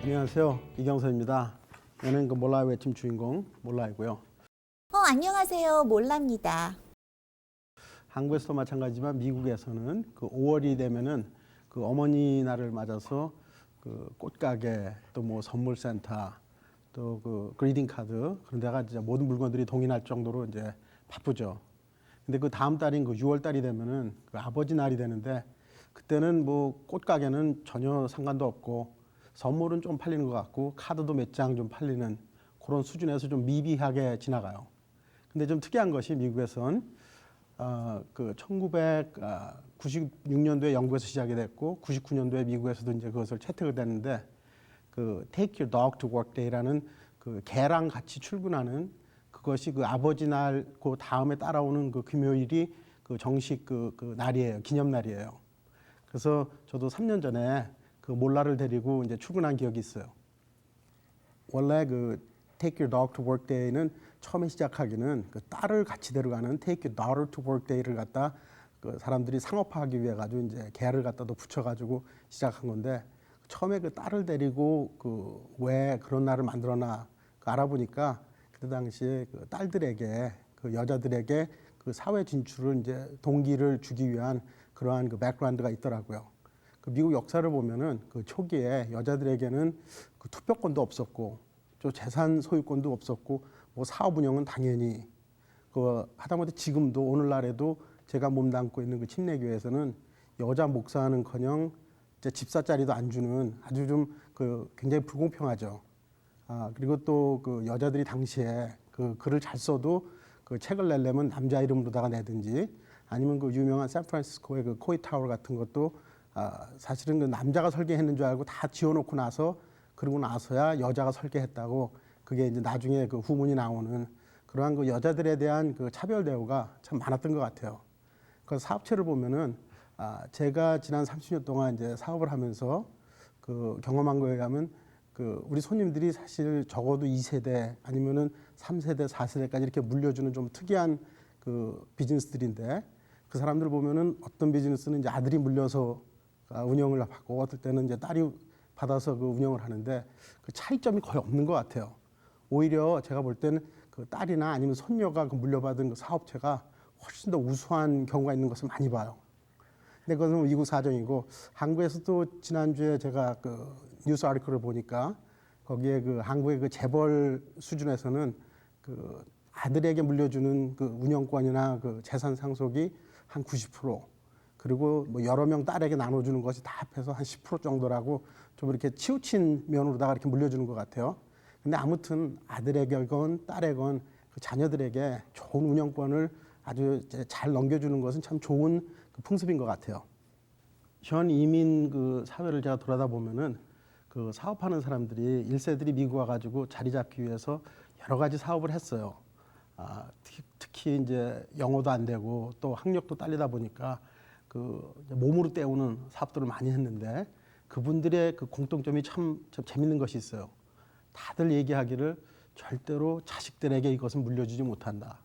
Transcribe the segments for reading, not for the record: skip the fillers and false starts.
안녕하세요. 이경선입니다. 저는 그 몰라요 외침 주인공 몰라이고요. 안녕하세요. 몰랍니다. 한국에서도 마찬가지지만 미국에서는 그 5월이 되면은 그 어머니 날을 맞아서 그 꽃가게 또 뭐 선물센터 또 그 그리팅 카드 그런 데가 이제 모든 물건들이 동인할 정도로 이제 바쁘죠. 근데 그 다음 달인 그 6월 달이 되면은 그 아버지 날이 되는데 그때는 뭐 꽃가게는 전혀 상관도 없고 선물은 좀 팔리는 것 같고 카드도 몇 장 좀 팔리는 그런 수준에서 좀 미비하게 지나가요. 근데 좀 특이한 것이 미국에선 그 1996년도에 영국에서 시작이 됐고 99년도에 미국에서도 이제 그것을 채택을 됐는데 그 Take Your Dog to Work Day라는 그 개랑 같이 출근하는 그것이 그 아버지 날 그 다음에 따라오는 그 금요일이 그 정식 그 날이에요. 기념날이에요. 그래서 저도 3년 전에 그 몰라를 데리고 이제 출근한 기억이 있어요. 원래 그 Take Your Dog to Work Day는 처음에 시작하기는 그 딸을 같이 데려가는 Take Your Daughter to Work Day를 갖다 그 사람들이 상업화하기 위해 가지고 이제 개를 갖다 또 붙여가지고 시작한 건데 처음에 그 딸을 데리고 그 왜 그런 날을 만들어나 그 알아보니까 그때 당시에 그 딸들에게 그 여자들에게 그 사회 진출을 이제 동기를 주기 위한 그러한 그 백그라운드가 있더라고요. 그 미국 역사를 보면은 그 초기에 여자들에게는 그 투표권도 없었고 또 재산 소유권도 없었고 뭐 사업 운영은 당연히 그 하다못해 지금도 오늘날에도 제가 몸담고 있는 그 침례교회에서는 여자 목사는커녕 이제 집사짜리도 안 주는 아주 좀 그 굉장히 불공평하죠. 그리고 또 그 여자들이 당시에 그 글을 잘 써도 그 책을 내려면 남자 이름으로다가 내든지 아니면 그 유명한 샌프란시스코의 그 코이 타워 같은 것도 사실은 그 남자가 설계했는 줄 알고 다 지어놓고 나서 그러고 나서야 여자가 설계했다고 그게 이제 나중에 그 후문이 나오는 그러한 그 여자들에 대한 그 차별 대우가 참 많았던 것 같아요. 그 사업체를 보면은 제가 지난 30년 동안 이제 사업을 하면서 그 경험한 거에 의하면 그 우리 손님들이 사실 적어도 2세대 아니면은 3세대, 4세대까지 이렇게 물려주는 좀 특이한 그 비즈니스들인데 그 사람들 보면은 어떤 비즈니스는 이제 아들이 물려서 운영을 하고 어떨 때는 이제 딸이 받아서 그 운영을 하는데 그 차이점이 거의 없는 것 같아요. 오히려 제가 볼 때는 그 딸이나 아니면 손녀가 그 물려받은 그 사업체가 훨씬 더 우수한 경우가 있는 것을 많이 봐요. 근데 그것은 미국 사정이고 한국에서도 지난주에 제가 그 뉴스 아티클을 보니까 거기에 그 한국의 그 재벌 수준에서는 그 아들에게 물려주는 그 운영권이나 그 재산 상속이 한 90% 그리고 뭐 여러 명 딸에게 나눠주는 것이 다 합해서 한 10% 정도라고 좀 이렇게 치우친 면으로다가 이렇게 물려주는 것 같아요. 근데 아무튼 아들에게건 딸에건 그 자녀들에게 좋은 운영권을 아주 잘 넘겨주는 것은 참 좋은 그 풍습인 것 같아요. 현 이민 그 사회를 제가 돌아다 보면은 그 사업하는 사람들이 1세들이 미국 와가지고 자리 잡기 위해서 여러 가지 사업을 했어요. 특히 이제 영어도 안 되고 또 학력도 딸리다 보니까 그 몸으로 때우는 사업들을 많이 했는데 그분들의 그 공통점이 참 재밌는 것이 있어요. 다들 얘기하기를 절대로 자식들에게 이것은 물려주지 못한다.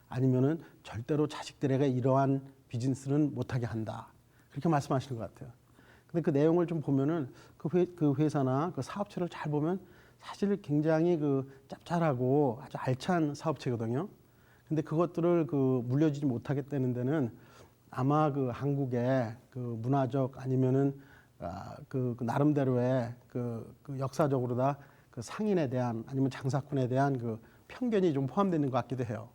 아니면은 절대로 자식들에게 이러한 비즈니스는 못하게 한다. 그렇게 말씀하시는 것 같아요. 근데 그 내용을 좀 보면은 그 회사나 그 사업체를 잘 보면 사실 굉장히 그 짭짤하고 아주 알찬 사업체거든요. 근데 그것들을 그 물려주지 못하겠다는 데는 아마 그 한국의 그 문화적 아니면은 그 나름대로의 그 역사적으로다 그 상인에 대한 아니면 장사꾼에 대한 그 편견이 좀 포함되는 것 같기도 해요.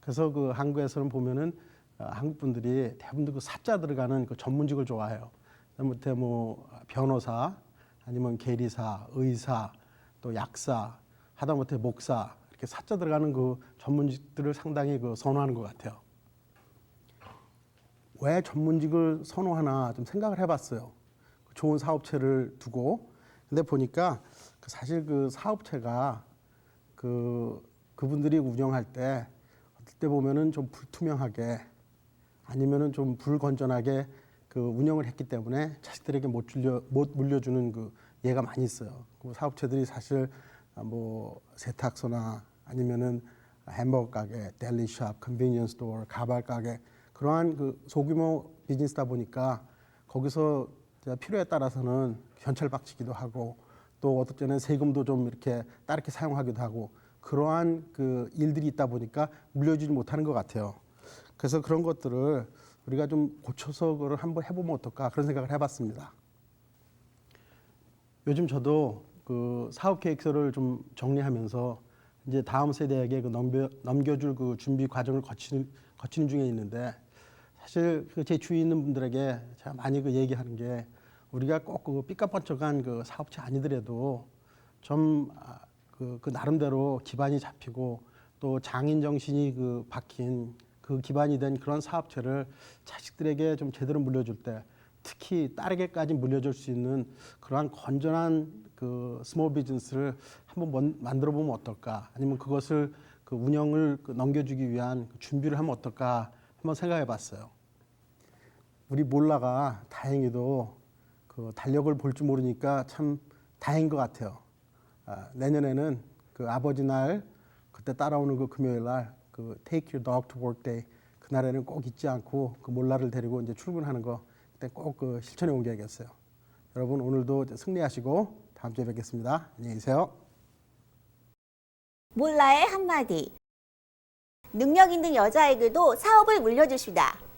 그래서 그 한국에서는 보면은 한국 분들이 대부분 그 사자 들어가는 그 전문직을 좋아해요. 하다못해 뭐 변호사, 아니면 계리사, 의사, 또 약사, 하다못해 목사 이렇게 사자 들어가는 그 전문직들을 상당히 그 선호하는 것 같아요. 왜 전문직을 선호하나 좀 생각을 해봤어요. 좋은 사업체를 두고. 근데 보니까 사실 그 사업체가 그분들이 운영할 때 어떨 때 보면은 좀 불투명하게 아니면은 좀 불건전하게 그 운영을 했기 때문에 자식들에게 못 물려주는 그 예가 많이 있어요. 그 사업체들이 사실 뭐 세탁소나 아니면은 햄버거 가게, 델리샵, 컨비니언스 스토어, 가발 가게 그러한 그 소규모 비즈니스다 보니까 거기서 이제 필요에 따라서는 현찰박치기도 하고 또 어떨 때는 세금도 좀 이렇게 따르게 사용하기도 하고 그러한 그 일들이 있다 보니까 물려주지 못하는 것 같아요. 그래서 그런 것들을 우리가 좀 고쳐서 그걸 한번 해보면 어떨까 그런 생각을 해봤습니다. 요즘 저도 그 사업 계획서를 좀 정리하면서 이제 다음 세대에게 그 넘겨줄 그 준비 과정을 거치는 중에 있는데 사실 그 제 주위에 있는 분들에게 제가 많이 그 얘기하는 게 우리가 꼭 그 삐까뻔쩍한 그 사업체 아니더라도 좀 그 나름대로 기반이 잡히고 또 장인 정신이 그 박힌 그 기반이 된 그런 사업체를 자식들에게 좀 제대로 물려줄 때 특히 딸에게까지 물려줄 수 있는 그러한 건전한 그 스몰 비즈니스를 한번 만들어 보면 어떨까? 아니면 그것을 그 운영을 넘겨주기 위한 준비를 하면 어떨까? 한번 생각해 봤어요. 우리 몰라가 다행히도 그 달력을 볼 줄 모르니까 참 다행인 것 같아요. 내년에는 그 아버지 날 그때 따라오는 그 금요일 날 그 Take Your Dog to Work Day 그날에는 꼭 잊지 않고 그 몰라를 데리고 이제 출근하는 거 그때 꼭 그 실천해 옮겨야겠어요. 여러분 오늘도 승리하시고 다음 주에 뵙겠습니다. 안녕히 계세요. 몰라의 한마디. 능력 있는 여자에게도 사업을 물려주시다.